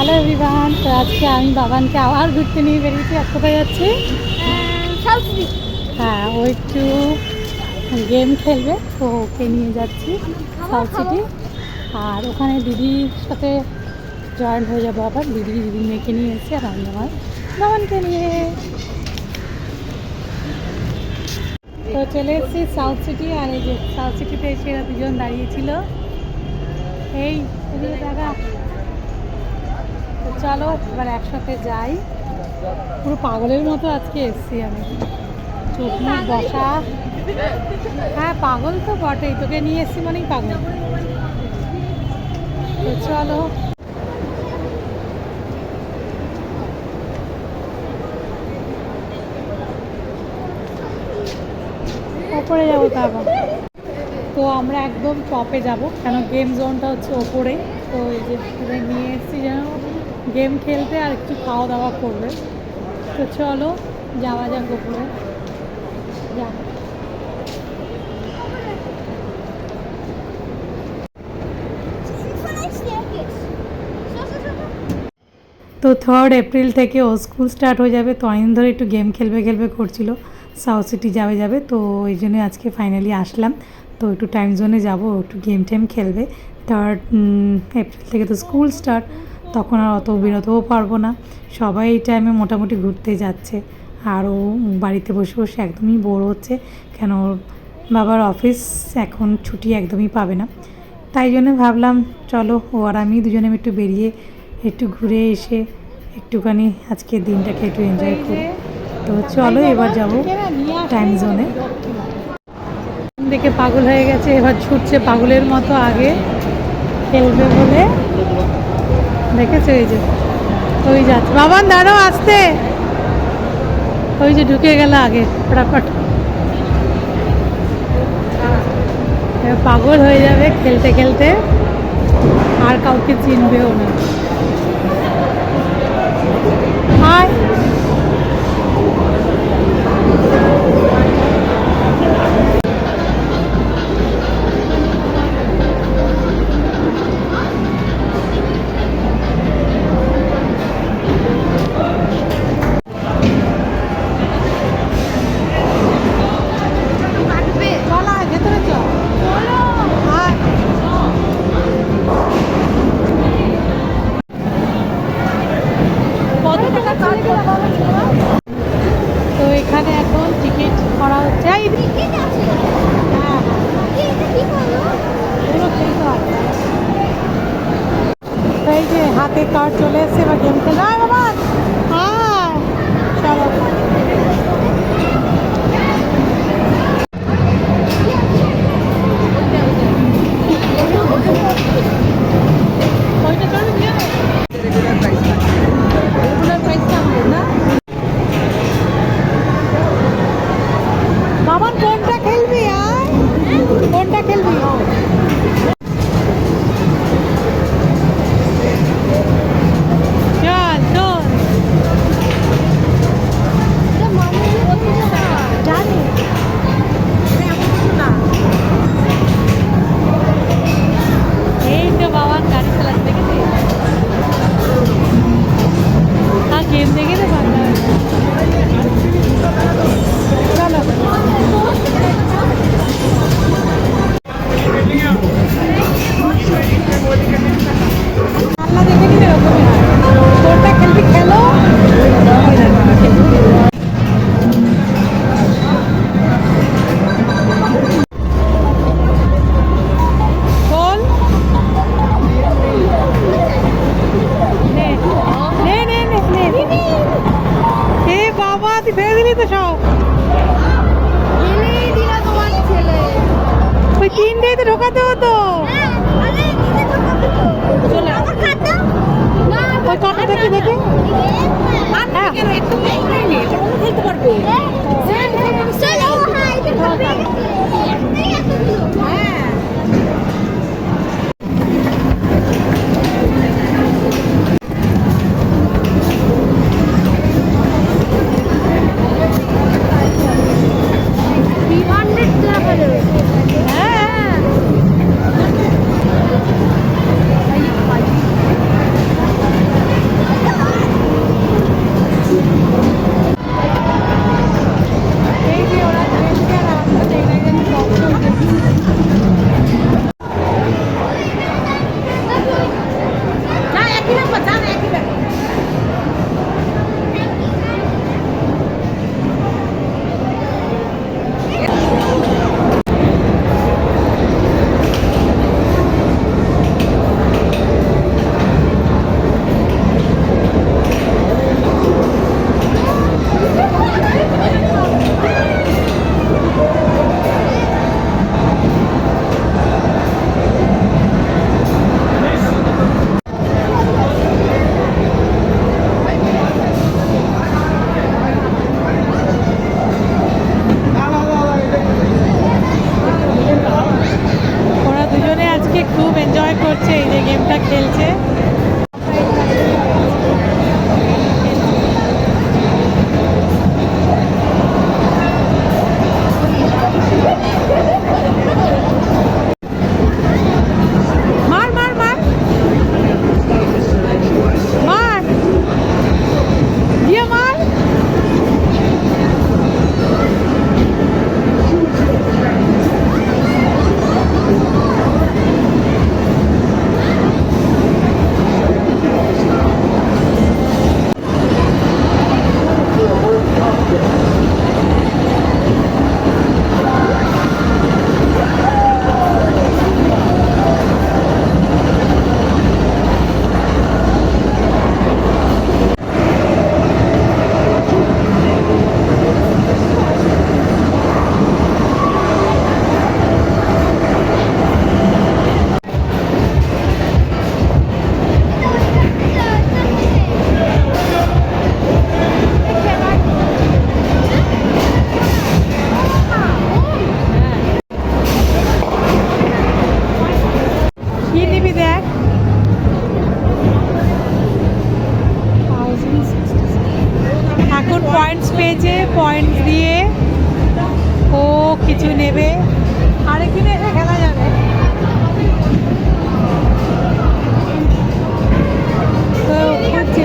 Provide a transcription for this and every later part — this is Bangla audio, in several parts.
হ্যালো এভরিওয়ান, তো আজকে আমি বাবানকে আবার ঘুরতে নিয়ে বেরিয়েছি। আর কোথায় যাচ্ছি? হ্যাঁ, ও একটু গেম খেলবে, তো ওকে নিয়ে যাচ্ছি সাউথ সিটি। আর ওখানে দিদির সাথে জয়েন্ট হয়ে যাবো আবার। দিদির মেয়েকে নিয়ে এসেছি আর আমি আমার বাবানকে নিয়ে। তো চলে এসেছি সাউথ সিটি। আর এই যে সাউথ সিটিতে এসে এরা দুজন দাঁড়িয়েছিল। এই দাদা, তো চলো এবার একসাথে যাই। পুরো পাগলের মতো আজকে এসছি আমি, চোখ মুখ বসা। হ্যাঁ, পাগল তো বটেই, তোকে নিয়ে এসছি মানেই পাগল। তো চলো। ওপরে যাবো তারপর। তো আমরা একদম টপে যাব, কেন গেম জোনটা হচ্ছে ওপরে। তো এই যে নিয়ে এসছি যেন গেম খেলতে আর একটু খাওয়া দাওয়া করবে। তো চলো যাওয়া যাক ওপরে। যা, তো 3rd এপ্রিল থেকে ও স্কুল স্টার্ট হয়ে যাবে। তো অনেকদিন ধরে একটু গেম খেলবে করছিল, সাউথ সিটি যাবে। তো এই জন্যই আজকে ফাইনালি আসলাম। তো একটু টাইম জোনে যাব, একটু গেম টেম খেলবে। 3rd এপ্রিল থেকে তো স্কুল স্টার্ট, তখন আর অত বেরোতেও পারবো না। সবাই এই টাইমে মোটামুটি ঘুরতে যাচ্ছে, আর ও বাড়িতে বসে বসে একদমই বোর হচ্ছে, কেন ওর বাবার অফিস এখন ছুটি একদমই পাবে না। তাই জন্য ভাবলাম চলো ও আর আমি দুজনে একটু বেরিয়ে একটু ঘুরে এসে একটুখানি আজকের দিনটাকে একটু এনজয় করি। তো চলো এবার যাব টাইম জোনে। দেখে পাগল হয়ে গেছে, এবার ছুটছে পাগলের মতো আগে খেলবে বলে। দেখেছো এই যে ওই যাচ্ছে। বাবান দাঁড়াও, আসতে। ওই যে ঢুকে গেল আগে ফটাফট। পাগল হয়ে যাবে খেলতে খেলতে, আর কাউকে চিনবেও না। হাই, তো এখানে এখন টিকিট করা হচ্ছে। এই যে হাতে কার্ড চলে এসছে, এবার গেম খেলা। বাবা হ্যাঁ চলো। বাবার কোনটা খেলবি? আর কোনটা খেলবি? চল চল, জানি এই তো বাবার গাড়ি চালাতে দেখেছি। আর গেম দেখে তো ভালো লাগে। চলো আল্লাহ দেখে নিলে এরকমই হয়। কোনটা খেলবি খেলো। বল, নে নে নে নে নে। এ বাবা, তুই ফেলে দিলি তো সব। ওই তিনটেই তো ঢোকাতে হতো। ওই কটা দেখি দেখি। খেলতে পারবে। ওরা দুজনে আজকে খুব এনজয় করছে এই যে গেমটা খেলছে। মার মার মার মার দিয়ে মার। কি নিবি দেখ। এখন পয়েন্টস পেয়েছে, পয়েন্টস দিয়ে ও কিছু নেবে আর এখানে এসে খেলা যাবে। তো হচ্ছে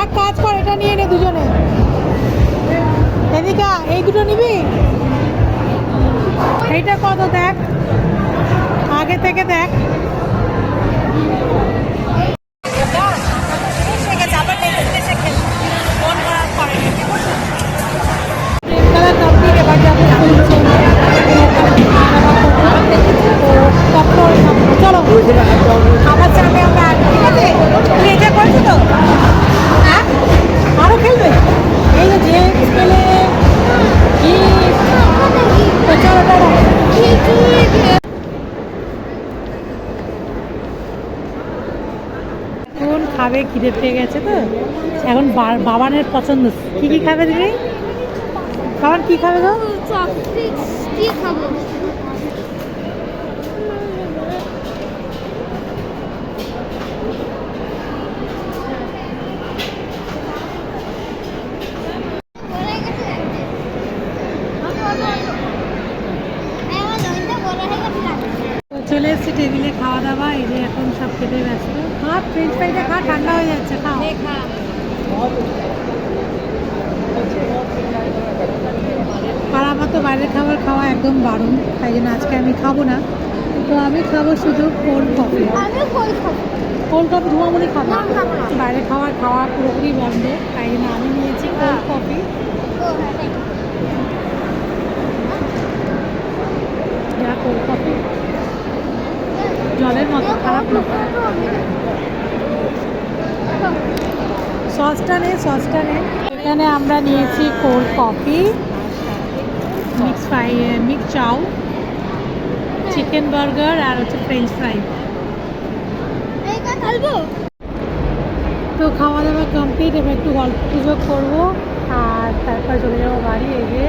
এক কাজ কর, এটা নিয়ে নে দুজনে। এদিকে এই দুটো নিবি, এইটা কত দেখ, আগে থেকে দেখ। চলো আমার সামনে আমরা ঠিক আছে, তুমি এটা করছো তো, হ্যাঁ আরো খেলবে এই যে জেমস খেলে কি, তো চলো চলো। এখন খাবে, খিদে পেয়ে গেছে তো এখন বাবানের পছন্দ কি কি খাবে দিদি, বাবান কি খাবে গো? কি খাবো? চলে এসেছি টেবিলে খাওয়া দাওয়া, এই যে এখন সব খেতে ব্যস্ত। খা ফ্রেঞ্চ ফ্রাইটা খা, ঠান্ডা হয়ে যাচ্ছে, খাও। আর আমার তো বাইরের খাবার খাওয়া একদম বারণ, তাই জন্য আজকে আমি খাবো না। তো আমি খাবো শুধু কোল্ড কফি। কোল্ড কফি ধোঁয়ামুড়ি খাবো, বাইরে খাওয়া খাওয়া পুরোপুরি বন্ধ, তাই জন্য আমি নিয়েছি কোল্ড কফি। কোল্ড কফি জলের মতো, খারাপ না। সসটা নে, সসটা নে। এখানে আমরা নিয়েছি cold coffee, mix fry, mix chow, chicken burger আর হচ্ছে ফ্রেঞ্চ ফ্রাই। তো খাওয়া দাওয়া কমপ্লিট, এবার একটু গল্প গুজব করবো আর তারপর চলে যাবো বাড়ি। এই যে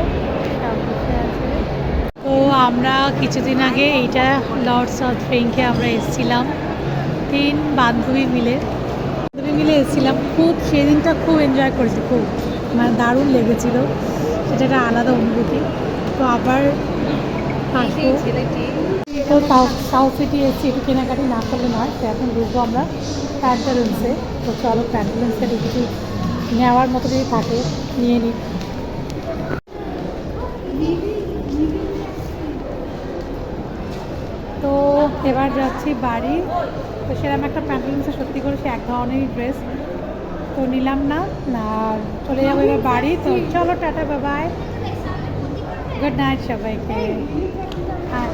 বসে আছে। তো আমরা কিছুদিন আগে এইটা লর্ডস অফ ফ্রেঙ্কে আমরা এসেছিলাম 3 বান্ধবী মিলে এসেছিলাম। খুব সেদিনটা খুব এনজয় করেছি, খুব মানে দারুণ লেগেছিল, সেটা একটা আলাদা অনুভূতি। তো আবার তো সাউথ সিটি এসেছি, একটু কেনাকাটি না করলে নয়। তো এখন ঢুকবো আমরা প্যান্টালুন্সে। তো চলো প্যান্টালুন্সে কিছু নেওয়ার মতো যদি থাকে নিয়ে নিই। তো এবার যাচ্ছি বাড়ি। তো সেরকম একটা প্যান্টালুন্সে সত্যি করে সে এক ধরনেরই ড্রেস, তো নিলাম না, আর চলে যাবো এবার বাড়ি। তো চলো tata, bye bye, good night সবাইকে। হ্যাঁ।